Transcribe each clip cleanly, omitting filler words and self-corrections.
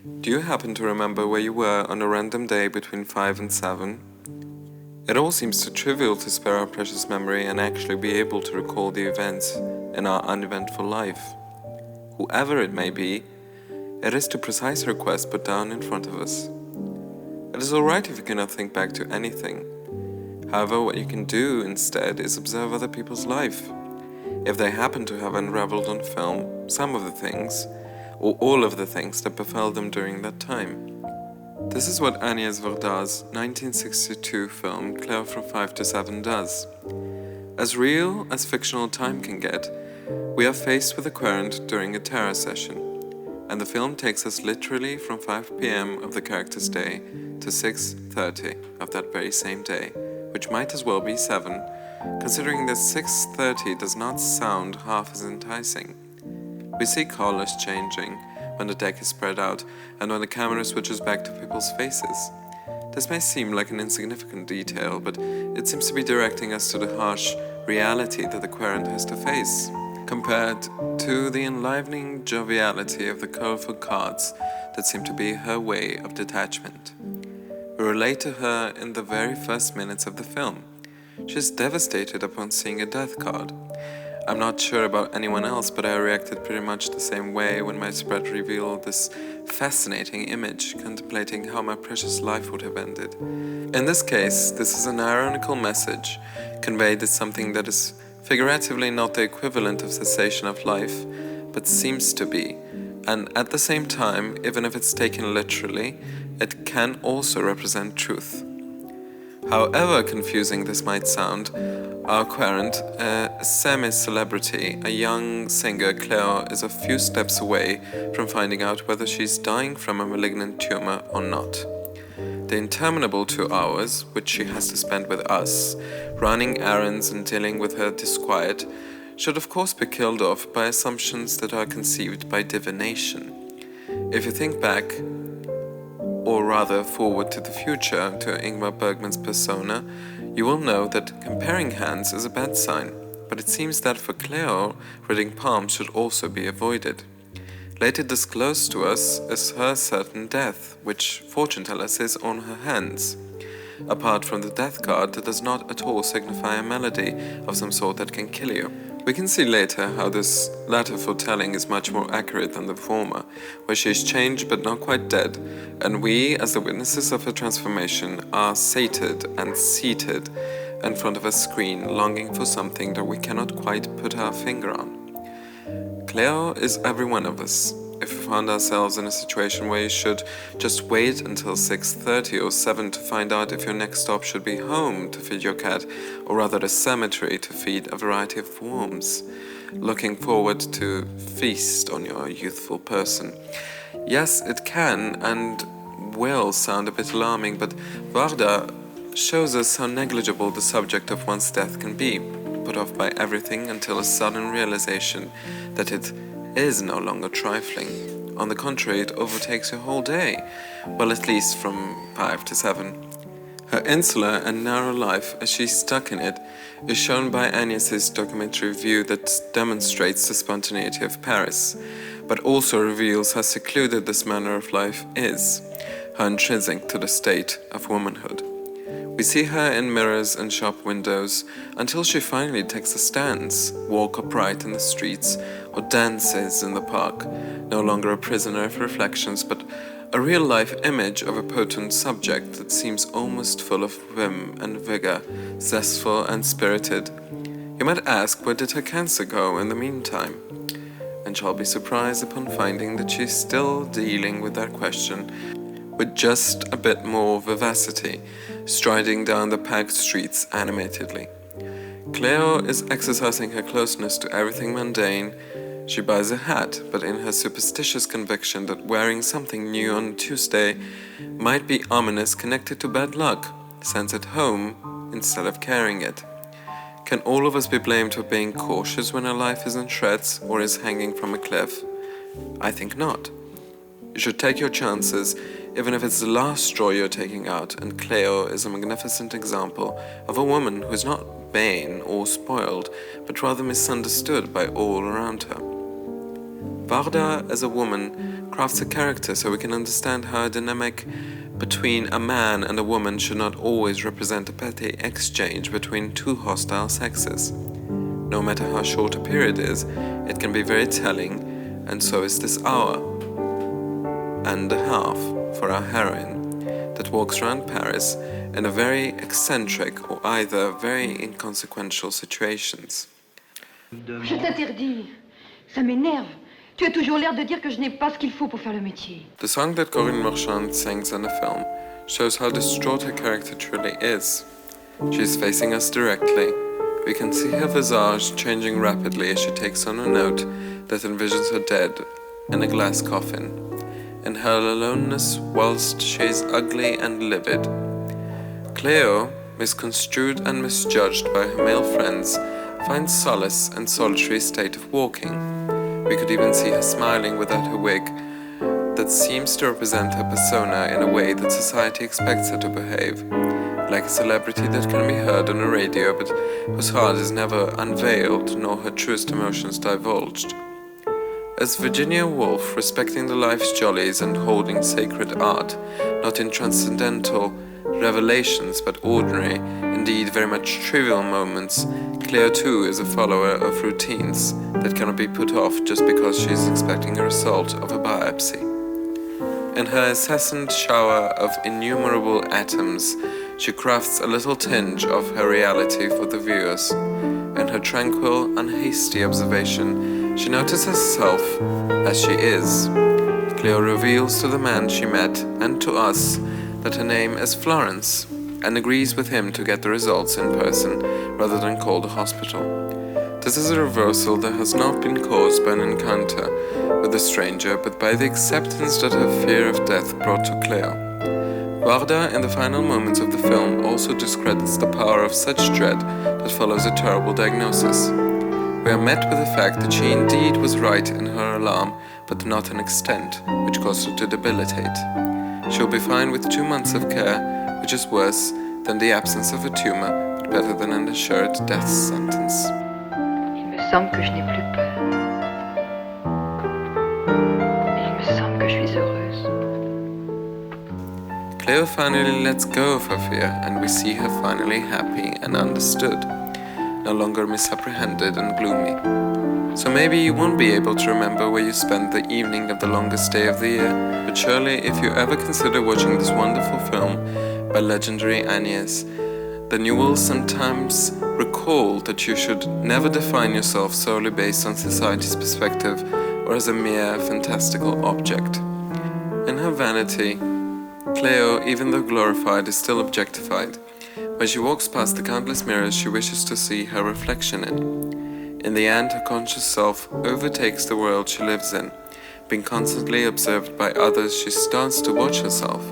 Do you happen to remember where you were on a random day between 5 and 7? It all seems too trivial to spare our precious memory and actually be able to recall the events in our uneventful life. Whoever it may be, it is too precise a request put down in front of us. It is alright if you cannot think back to anything. However, what you can do instead is observe other people's life. If they happen to have unraveled on film some of the things, or all of the things that befell them during that time. This is what Agnès Varda's 1962 film Cléo from 5 to 7 does. As real as fictional time can get, we are faced with a querent during a terror session, and the film takes us literally from 5 p.m. of the character's day to 6:30 of that very same day, which might as well be 7, considering that 6:30 does not sound half as enticing. We see colors changing when the deck is spread out and when the camera switches back to people's faces. This may seem like an insignificant detail, but it seems to be directing us to the harsh reality that the querent has to face, compared to the enlivening joviality of the colorful cards that seem to be her way of detachment. We relate to her in the very first minutes of the film. She is devastated upon seeing a death card. I'm not sure about anyone else, but I reacted pretty much the same way when my spread revealed this fascinating image, contemplating how my precious life would have ended. In this case, this is an ironical message, conveyed as something that is figuratively not the equivalent of cessation of life, but seems to be, and at the same time, even if it's taken literally, it can also represent truth. However confusing this might sound, our querent, a semi-celebrity, a young singer, Cléo, is a few steps away from finding out whether she's dying from a malignant tumor or not. The interminable 2 hours, which she has to spend with us, running errands and dealing with her disquiet, should of course be killed off by assumptions that are conceived by divination. If you think back, or rather forward to the future, to Ingmar Bergman's persona, you will know that comparing hands is a bad sign, but it seems that for Cléo, reading palms should also be avoided. Later disclosed to us is her certain death, which, fortune tellers, is on her hands. Apart from the death card, that does not at all signify a malady of some sort that can kill you. We can see later how this latter foretelling is much more accurate than the former, where she is changed but not quite dead, and we, as the witnesses of her transformation, are sated and seated in front of a screen, longing for something that we cannot quite put our finger on. Cléo is every one of us. If we found ourselves in a situation where you should just wait until 6:30 or 7 to find out if your next stop should be home to feed your cat, or rather the cemetery to feed a variety of worms, looking forward to feast on your youthful person. Yes, it can and will sound a bit alarming, but Varda shows us how negligible the subject of one's death can be, put off by everything until a sudden realization that it is no longer trifling. On the contrary, it overtakes your whole day, well, at least from 5 to 7. Her insular and narrow life, as she's stuck in it, is shown by Agnès' documentary view that demonstrates the spontaneity of Paris, but also reveals how secluded this manner of life is, how intrinsic to the state of womanhood. We see her in mirrors and shop windows until she finally takes a stance, walk upright in the streets, or dances in the park, no longer a prisoner of reflections, but a real-life image of a potent subject that seems almost full of vim and vigor, zestful and spirited. You might ask, where did her cancer go in the meantime? And shall be surprised upon finding that she's still dealing with that question with just a bit more vivacity, striding down the packed streets animatedly. Cléo is exercising her closeness to everything mundane. She buys a hat, but in her superstitious conviction that wearing something new on Tuesday might be ominous, connected to bad luck, sends it home instead of carrying it. Can all of us be blamed for being cautious when our life is in shreds or is hanging from a cliff? I think not. You should take your chances, even if it's the last straw you're taking out, and Cléo is a magnificent example of a woman who is not vain or spoiled, but rather misunderstood by all around her. Varda, as a woman, crafts a character so we can understand how a dynamic between a man and a woman should not always represent a petty exchange between two hostile sexes. No matter how short a period is, it can be very telling, and so is this hour and a half for our heroine, that walks around Paris in a very eccentric or either very inconsequential situations. Je t'interdis. Ça m'énerve. Tu as toujours l'air de dire que je n'ai pas ce qu'il faut pour faire le métier. The song that Corinne Marchand sings in the film shows how distraught her character truly is. She is facing us directly. We can see her visage changing rapidly as she takes on a note that envisions her dead in a glass coffin, in her aloneness whilst she is ugly and livid. Cléo, misconstrued and misjudged by her male friends, finds solace in solitary state of walking. We could even see her smiling without her wig, that seems to represent her persona in a way that society expects her to behave, like a celebrity that can be heard on a radio but whose heart is never unveiled nor her truest emotions divulged. As Virginia Woolf, respecting the life's jollies and holding sacred art, not in transcendental revelations but ordinary, indeed very much trivial moments, Cléo too is a follower of routines that cannot be put off just because she is expecting a result of a biopsy. In her incessant shower of innumerable atoms, she crafts a little tinge of her reality for the viewers. In her tranquil, unhasty observation, she notices herself as she is. Cléo reveals to the man she met and to us that her name is Florence, and agrees with him to get the results in person rather than call the hospital. This is a reversal that has not been caused by an encounter with a stranger, but by the acceptance that her fear of death brought to Cléo. Varda, in the final moments of the film, also discredits the power of such dread that follows a terrible diagnosis. We are met with the fact that she indeed was right in her alarm, but to not an extent which caused her to debilitate. She will be fine with 2 months of care, which is worse than the absence of a tumor, but better than an assured death sentence. Il me semble que je n'ai plus peur. Et il me semble que je suis heureuse. Cléo finally lets go of her fear, and we see her finally happy and understood, no longer misapprehended and gloomy. So maybe you won't be able to remember where you spent the evening of the longest day of the year, but surely if you ever consider watching this wonderful film by legendary Agnès, then you will sometimes recall that you should never define yourself solely based on society's perspective or as a mere fantastical object. In her vanity, Cléo, even though glorified, is still objectified. When she walks past the countless mirrors she wishes to see her reflection in. In the end, her conscious self overtakes the world she lives in. Being constantly observed by others, she starts to watch herself,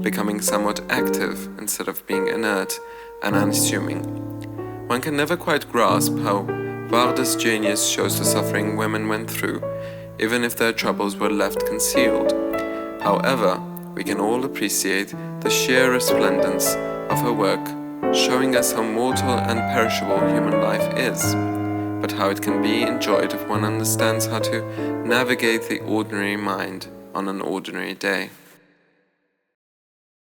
becoming somewhat active instead of being inert and unassuming. One can never quite grasp how Varda's genius shows the suffering women went through, even if their troubles were left concealed. However, we can all appreciate the sheer resplendence of her work, showing us how mortal and perishable human life is, but how it can be enjoyed if one understands how to navigate the ordinary mind on an ordinary day.